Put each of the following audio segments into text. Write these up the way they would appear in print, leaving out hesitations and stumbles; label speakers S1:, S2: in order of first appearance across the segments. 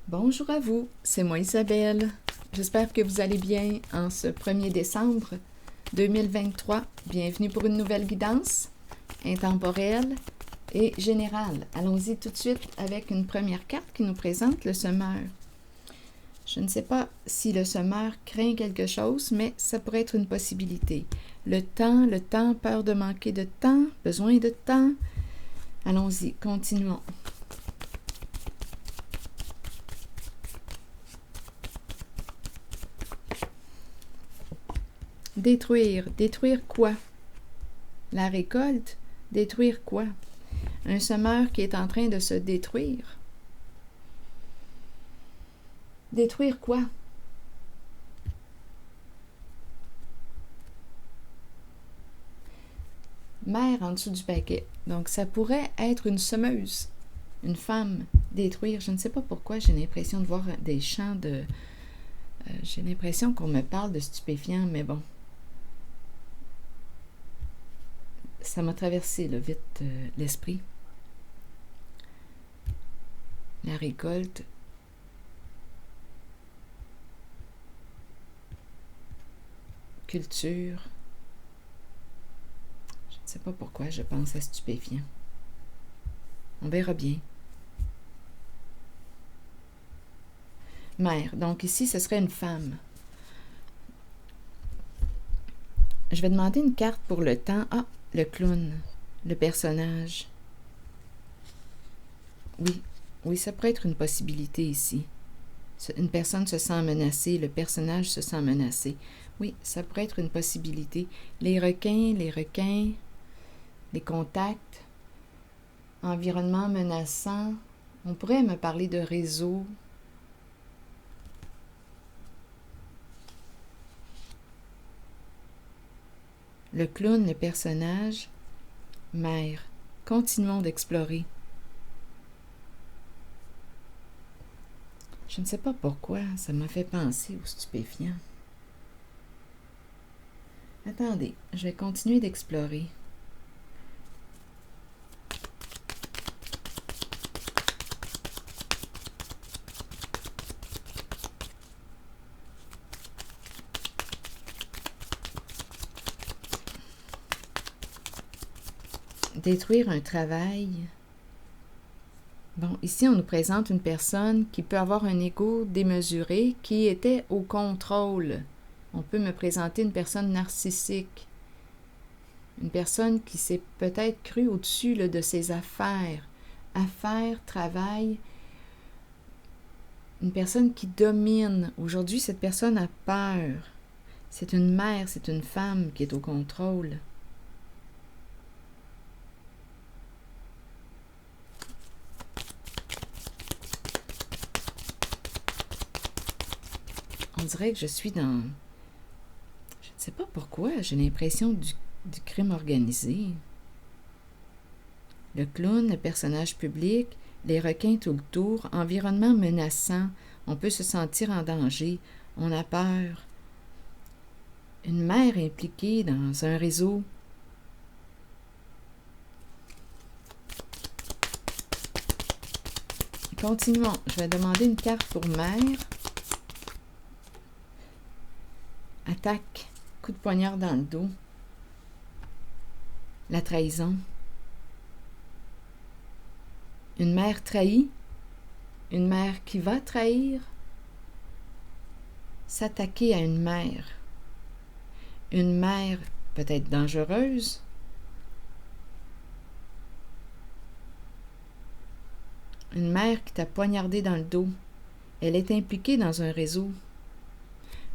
S1: Bonjour à vous, c'est moi Isabelle. J'espère que vous allez bien en ce 1er décembre 2023. Bienvenue pour une nouvelle guidance intemporelle et générale. Allons-y tout de suite avec une première carte qui nous présente le semeur. Je ne sais pas si le semeur craint quelque chose, mais ça pourrait être une possibilité. Le temps, peur de manquer de temps, besoin de temps. Allons-y, continuons. Détruire. Détruire quoi? La récolte? Détruire quoi? Un semeur qui est en train de se détruire. Détruire quoi? Mère en dessous du paquet. Donc, ça pourrait être une semeuse, une femme. Détruire. Je ne sais pas pourquoi j'ai l'impression de voir des champs de... j'ai l'impression qu'on me parle de stupéfiants, mais bon. Ça m'a traversé là, vite l'esprit. La récolte. Culture. Je ne sais pas pourquoi je pense à stupéfiant. On verra bien. Mère. Donc ici, ce serait une femme. Je vais demander une carte pour le temps. Ah, le clown, le personnage. Oui, ça pourrait être une possibilité ici. Une personne se sent menacée, le personnage se sent menacé. Oui, ça pourrait être une possibilité. Les requins, les contacts, environnement menaçant. On pourrait me parler de réseau. Le clown, le personnage, mère. Continuons d'explorer. Je ne sais pas pourquoi, ça m'a fait penser aux stupéfiants. Attendez, je vais continuer d'explorer. Détruire un travail. Bon, ici, on nous présente une personne qui peut avoir un ego démesuré, qui était au contrôle. On peut me présenter une personne narcissique. Une personne qui s'est peut-être crue au-dessus de ses affaires. Affaires, travail. Une personne qui domine. Aujourd'hui, cette personne a peur. C'est une mère, c'est une femme qui est au contrôle. On dirait que je suis dans... Je ne sais pas pourquoi, j'ai l'impression du crime organisé. Le clown, le personnage public, les requins tout le tour, environnement menaçant, on peut se sentir en danger, on a peur. Une mère impliquée dans un réseau. Continuons, je vais demander une carte pour mère. Attaque, coup de poignard dans le dos. La trahison. Une mère trahie. Une mère qui va trahir. S'attaquer à une mère. Une mère peut-être dangereuse. Une mère qui t'a poignardé dans le dos. Elle est impliquée dans un réseau.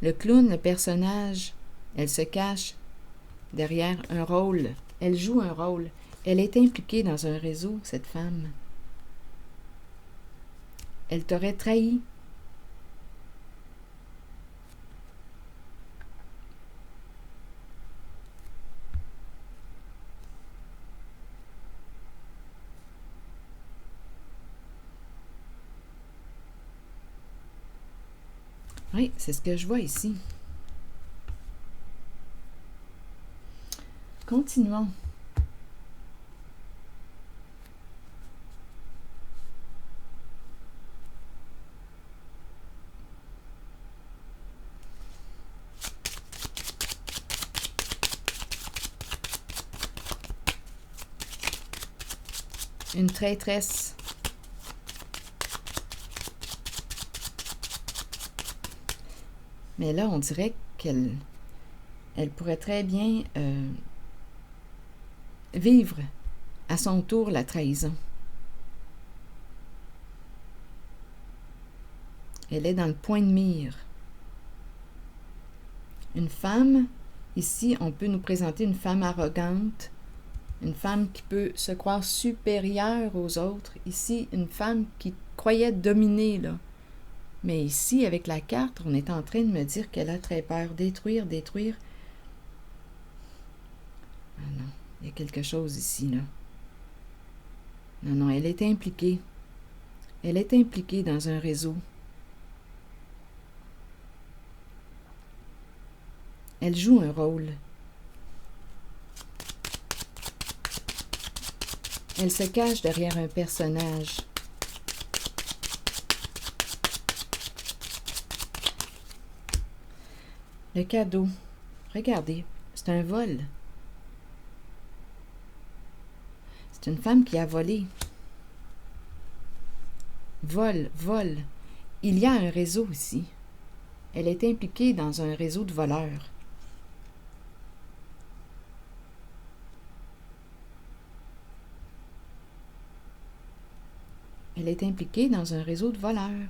S1: Le clown, le personnage, elle se cache derrière un rôle. Elle joue un rôle. Elle est impliquée dans un réseau, cette femme. Elle t'aurait trahi. Oui, c'est ce que je vois ici. Continuons. une traîtresse. Mais là, on dirait qu'elle pourrait très bien vivre à son tour la trahison. Elle est dans le point de mire. Une femme, ici, on peut nous présenter une femme arrogante, une femme qui peut se croire supérieure aux autres. Ici, une femme qui croyait dominer, là. Mais ici, avec la carte, on est en train de me dire qu'elle a très peur. Détruire. Ah non, il y a quelque chose ici, là. Non, elle est impliquée. Elle est impliquée dans un réseau. Elle joue un rôle. Elle se cache derrière un personnage. Le cadeau. Regardez, c'est un vol. C'est une femme qui a volé. Vol. Il y a un réseau ici. Elle est impliquée dans un réseau de voleurs. Elle est impliquée dans un réseau de voleurs.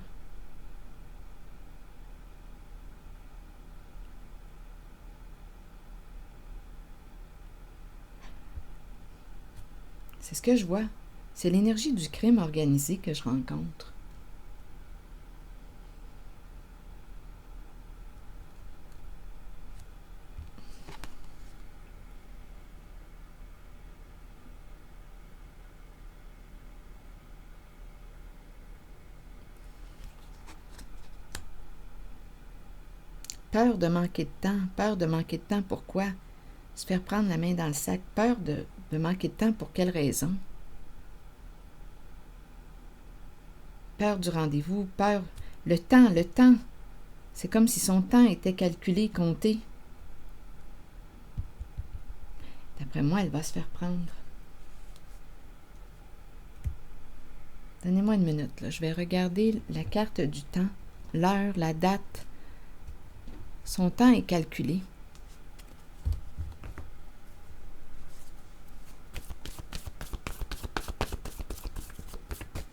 S1: C'est ce que je vois. C'est l'énergie du crime organisé que je rencontre. Peur de manquer de temps, pourquoi? Se faire prendre la main dans le sac, peur de manquer de temps, pour quelle raison? Peur du rendez-vous, peur... Le temps, c'est comme si son temps était calculé, compté. D'après moi, elle va se faire prendre. Donnez-moi une minute, là. Je vais regarder la carte du temps, l'heure, la date. Son temps est calculé.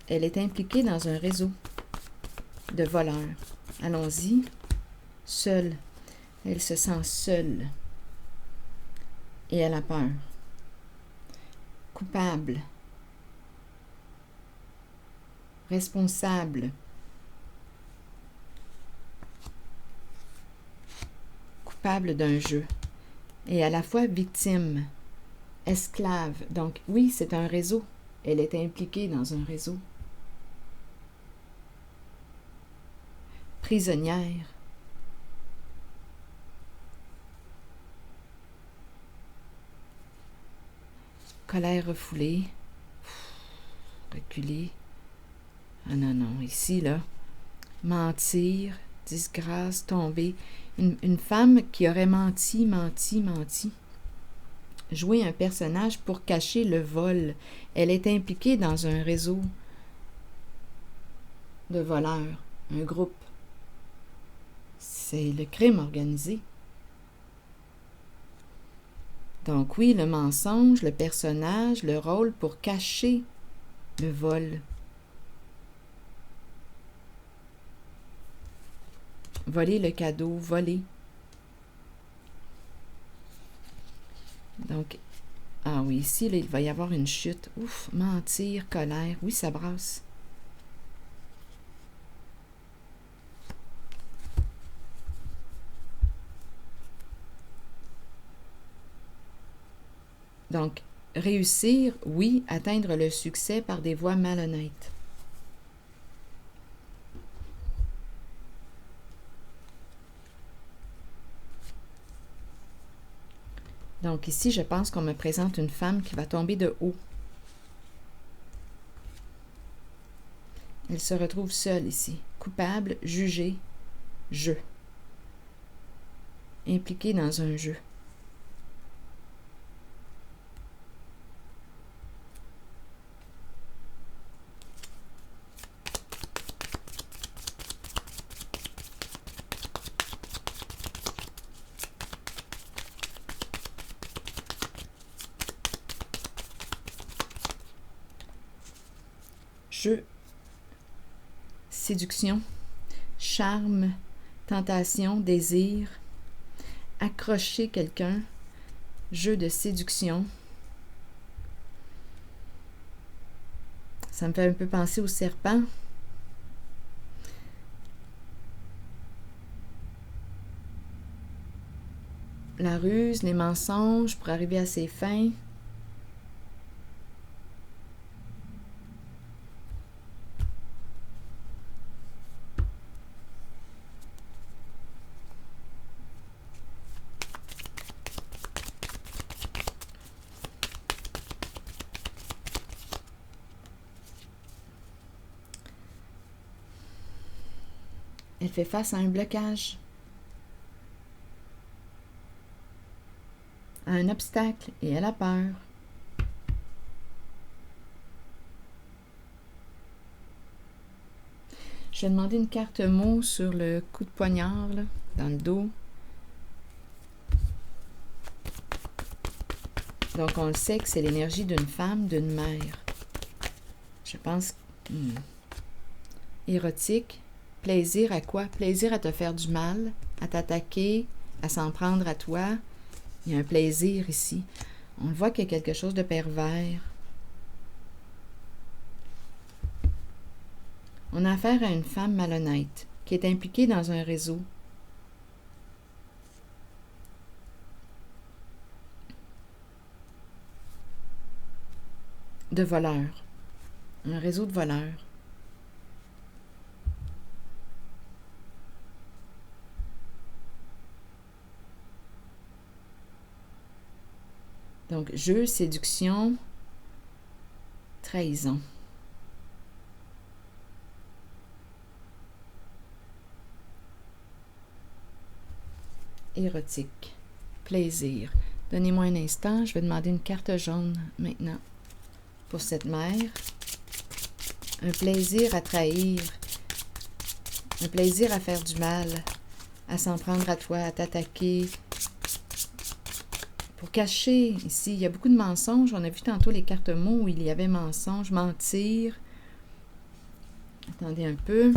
S1: Elle est impliquée dans un réseau de voleurs. Allons-y. Seule. Elle se sent seule. Et elle a peur. Coupable. Responsable. Coupable d'un jeu. Et à la fois victime. Esclave. Donc oui, c'est un réseau. Elle est impliquée dans un réseau. Prisonnière. Colère refoulée. Reculée. Ah non, ici, là. Mentir, disgrâce, tomber. Une femme qui aurait menti. Jouer un personnage pour cacher le vol. Elle est impliquée dans un réseau de voleurs, un groupe. C'est le crime organisé. Donc oui, le mensonge, le personnage, le rôle pour cacher le vol. Voler le cadeau, voler. Donc, ah oui, ici, là, il va y avoir une chute. Ouf, mentir, colère. Oui, ça brasse. Donc, réussir, oui, atteindre le succès par des voies malhonnêtes. Donc ici, je pense qu'on me présente une femme qui va tomber de haut. Elle se retrouve seule ici, coupable, jugée, jeu. Impliquée dans un jeu. jeu, séduction, charme, tentation, désir, accrocher quelqu'un, jeu de séduction. Ça me fait un peu penser au serpent. La ruse, les mensonges pour arriver à ses fins. Elle fait face à un blocage, à un obstacle, et elle a peur. Je vais demander une carte mot sur le coup de poignard, là, dans le dos. Donc, on le sait que c'est l'énergie d'une femme, d'une mère. Je pense... Érotique. Plaisir à quoi? Plaisir à te faire du mal, à t'attaquer, à s'en prendre à toi. Il y a un plaisir ici. On voit qu'il y a quelque chose de pervers. On a affaire à une femme malhonnête qui est impliquée dans un réseau. De voleurs. Un réseau de voleurs. Donc, jeu, séduction, trahison. Érotique, plaisir. Donnez-moi un instant, je vais demander une carte jaune maintenant pour cette mère. Un plaisir à trahir, un plaisir à faire du mal, à s'en prendre à toi, à t'attaquer. Pour cacher, ici, il y a beaucoup de mensonges. On a vu tantôt les cartes mots où il y avait mensonge, mentir. Attendez un peu.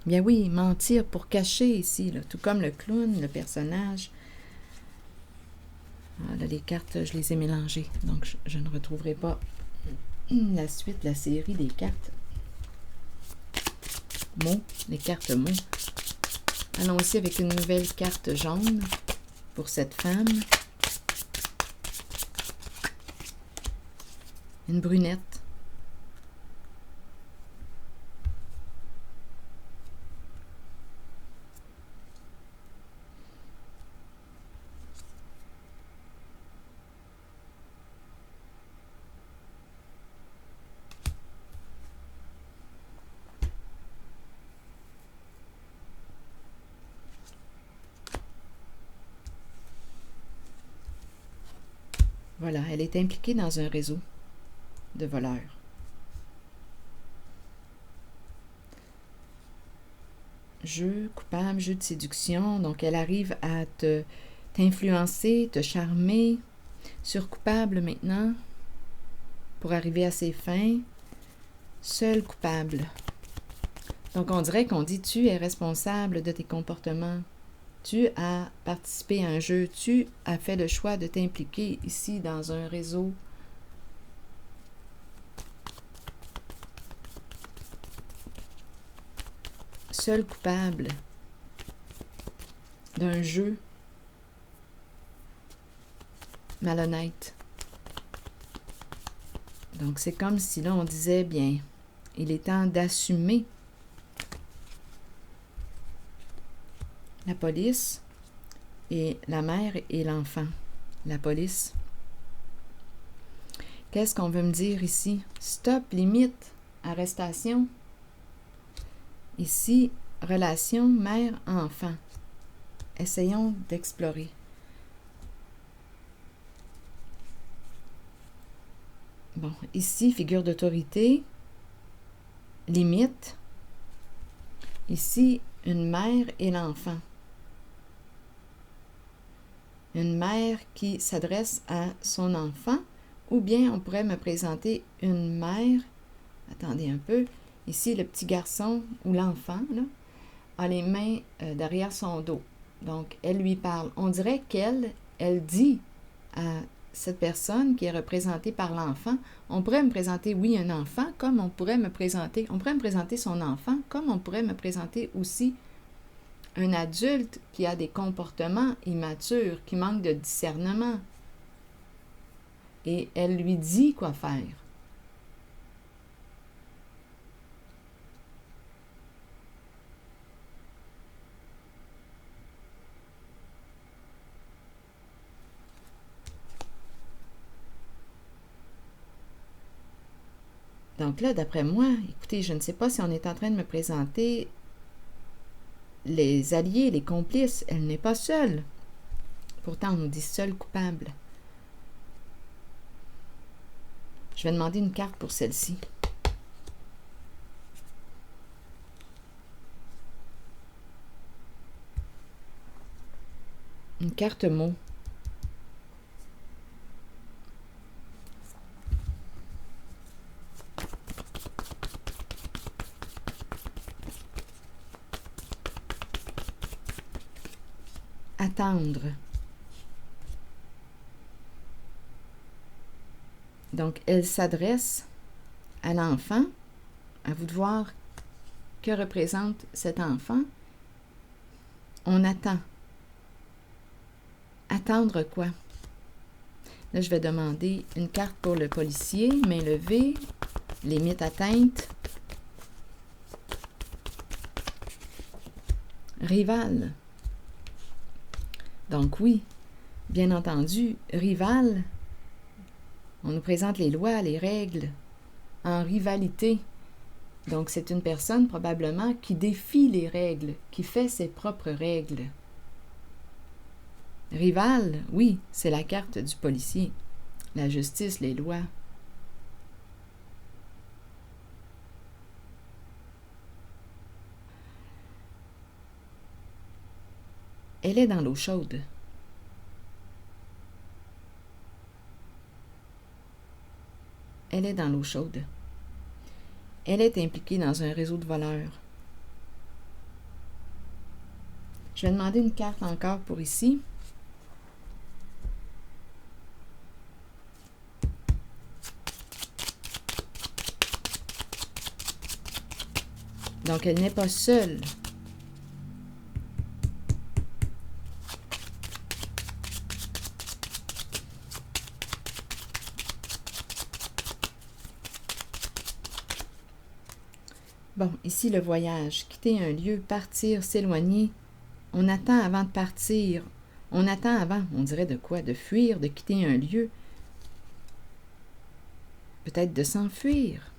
S1: Bien oui, mentir pour cacher ici, là, tout comme le clown, le personnage. Ah, là, les cartes, je les ai mélangées, donc je ne retrouverai pas la suite, la série des cartes. Mots, les cartes mots. Allons-y avec une nouvelle carte jaune pour cette femme. Une brunette. Voilà, elle est impliquée dans un réseau de voleurs. Jeu coupable, jeu de séduction. Donc, elle arrive à t'influencer, te charmer. Sur coupable maintenant, pour arriver à ses fins. Seul coupable. Donc, on dirait qu'on dit tu es responsable de tes comportements. Tu as participé à un jeu. Tu as fait le choix de t'impliquer ici dans un réseau. Seul coupable d'un jeu malhonnête. Donc, c'est comme si là, on disait, bien, il est temps d'assumer. La police et la mère et l'enfant. La police. Qu'est-ce qu'on veut me dire ici? Stop, limite, arrestation. Ici, relation mère-enfant. Essayons d'explorer. Bon, ici, figure d'autorité, limite. Ici, une mère et l'enfant. Une mère qui s'adresse à son enfant, ou bien on pourrait me présenter une mère Attendez un peu. Ici, le petit garçon ou l'enfant là, a les mains derrière son dos. Donc, elle lui parle. On dirait elle dit à cette personne qui est représentée par l'enfant, on pourrait me présenter, oui, un enfant, comme on pourrait me présenter son enfant, comme on pourrait me présenter aussi un adulte qui a des comportements immatures, qui manque de discernement. Et elle lui dit quoi faire. Donc là, d'après moi, écoutez, je ne sais pas si on est en train de me présenter les alliés, les complices. Elle n'est pas seule. Pourtant, on nous dit seul coupable. Je vais demander une carte pour celle-ci. Une carte mot. Attendre. Donc, elle s'adresse à l'enfant. À vous de voir que représente cet enfant. On attend. Attendre quoi? Là, je vais demander une carte pour le policier, main levée, limite atteinte. Rival. Donc oui, bien entendu, rival, on nous présente les lois, les règles, en rivalité. Donc c'est une personne probablement qui défie les règles, qui fait ses propres règles. Rival, oui, c'est la carte du policier. La justice, les lois. Elle est dans l'eau chaude. Elle est dans l'eau chaude. Elle est impliquée dans un réseau de voleurs. Je vais demander une carte encore pour ici. Donc, elle n'est pas seule. Bon, ici le voyage, quitter un lieu, partir, s'éloigner. On attend avant de partir. On attend avant, on dirait de quoi? De fuir, de quitter un lieu. Peut-être de s'enfuir.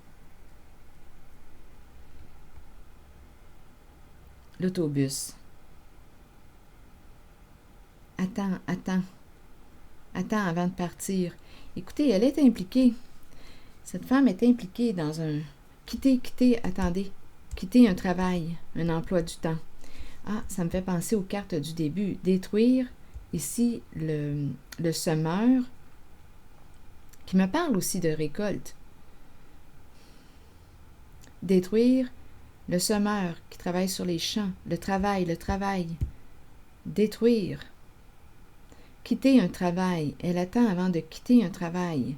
S1: L'autobus. Attends, attends. Attends avant de partir. Écoutez, elle est impliquée. Cette femme est impliquée dans un... Quitter, attendez. Quitter un travail, un emploi du temps. Ah, ça me fait penser aux cartes du début. Détruire, ici, le semeur, qui me parle aussi de récolte. Détruire le semeur qui travaille sur les champs. Le travail. Détruire. Quitter un travail. Elle attend avant de quitter un travail.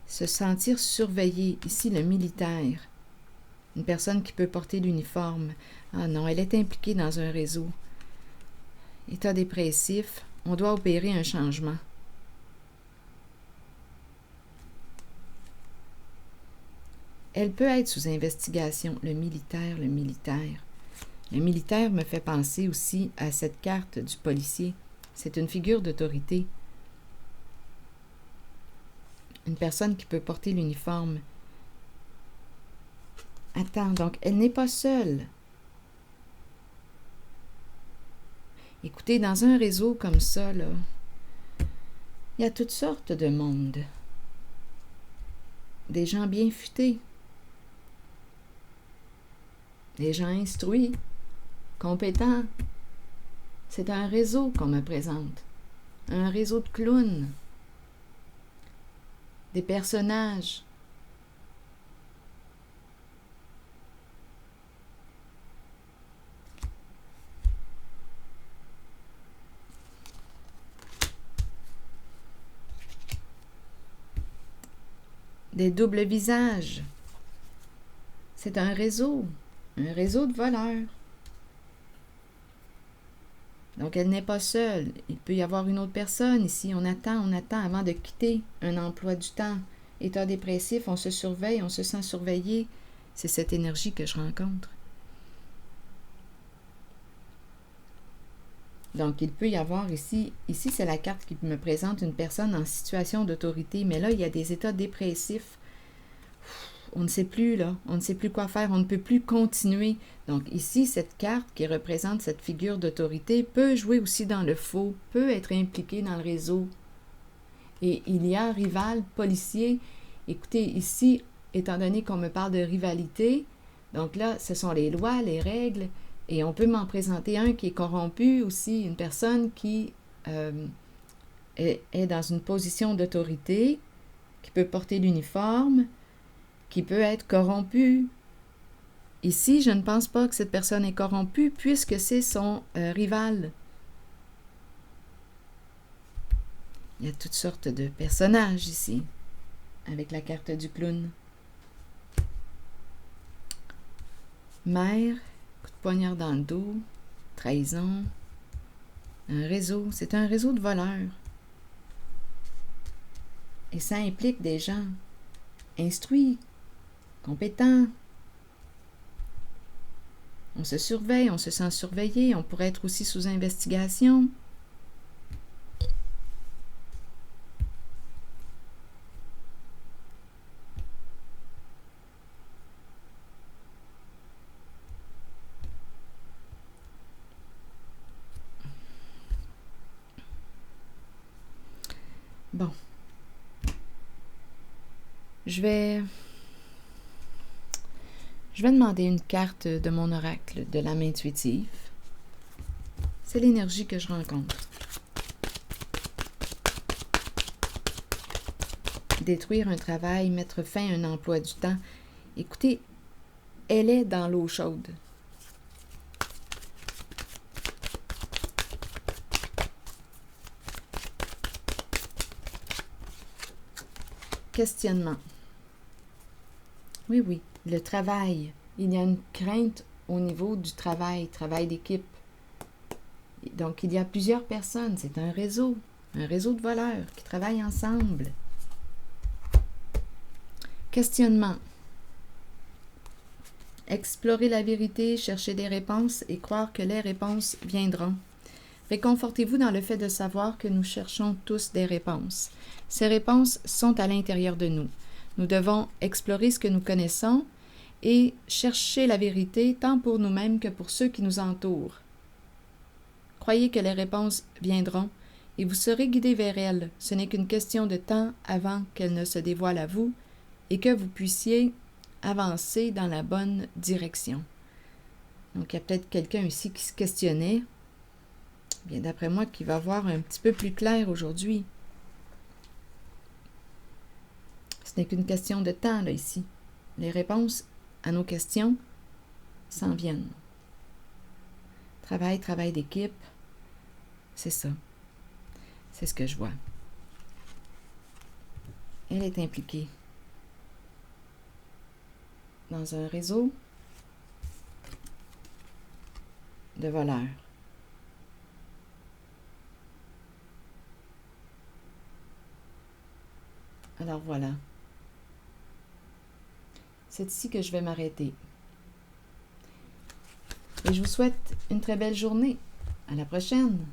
S1: Se sentir surveillé. Ici, le militaire. Une personne qui peut porter l'uniforme. Ah non, elle est impliquée dans un réseau. État dépressif. On doit opérer un changement. Elle peut être sous investigation. Le militaire. Le militaire me fait penser aussi à cette carte du policier. C'est une figure d'autorité. Une personne qui peut porter l'uniforme. Attends, donc elle n'est pas seule. Écoutez, dans un réseau comme ça, là, il y a toutes sortes de monde. Des gens bien futés. Des gens instruits, compétents. C'est un réseau qu'on me présente. Un réseau de clowns. Des personnages des doubles visages. C'est un réseau de voleurs. Donc, elle n'est pas seule. Il peut y avoir une autre personne ici. On attend avant de quitter un emploi du temps. État dépressif, on se surveille, on se sent surveillé. C'est cette énergie que je rencontre. Donc, il peut y avoir ici c'est la carte qui me présente une personne en situation d'autorité, mais là, il y a des états dépressifs. On ne sait plus, là, on ne sait plus quoi faire, on ne peut plus continuer. Donc, ici, cette carte qui représente cette figure d'autorité peut jouer aussi dans le faux, peut être impliquée dans le réseau. Et il y a rival, policier. Écoutez, ici, étant donné qu'on me parle de rivalité, donc là, ce sont les lois, les règles, et on peut m'en présenter un qui est corrompu aussi, une personne qui est dans une position d'autorité, qui peut porter l'uniforme, qui peut être corrompue. Ici, je ne pense pas que cette personne est corrompue puisque c'est son rival. Il y a toutes sortes de personnages ici, avec la carte du clown. Mère, coup de poignard dans le dos, trahison, un réseau, c'est un réseau de voleurs. Et ça implique des gens instruits, compétents. On se surveille, on se sent surveillé, on pourrait être aussi sous investigation. Bon. Je vais demander une carte de mon oracle de l'âme intuitive. C'est l'énergie que je rencontre. Détruire un travail, mettre fin à un emploi du temps. Écoutez, elle est dans l'eau chaude. Questionnement. Oui, le travail. Il y a une crainte au niveau du travail d'équipe. Donc, il y a plusieurs personnes. C'est un réseau de voleurs qui travaillent ensemble. Questionnement. Explorer la vérité, chercher des réponses et croire que les réponses viendront. Réconfortez-vous dans le fait de savoir que nous cherchons tous des réponses. Ces réponses sont à l'intérieur de nous. Nous devons explorer ce que nous connaissons et chercher la vérité tant pour nous-mêmes que pour ceux qui nous entourent. Croyez que les réponses viendront et vous serez guidés vers elles. Ce n'est qu'une question de temps avant qu'elles ne se dévoilent à vous et que vous puissiez avancer dans la bonne direction. Donc, il y a peut-être quelqu'un ici qui se questionnait. Bien, d'après moi, qui va voir un petit peu plus clair aujourd'hui. Ce n'est qu'une question de temps, là, ici. Les réponses à nos questions s'en viennent. Travail d'équipe, c'est ça. C'est ce que je vois. Elle est impliquée dans un réseau de voleurs. Alors voilà. C'est ici que je vais m'arrêter. Et je vous souhaite une très belle journée. À la prochaine!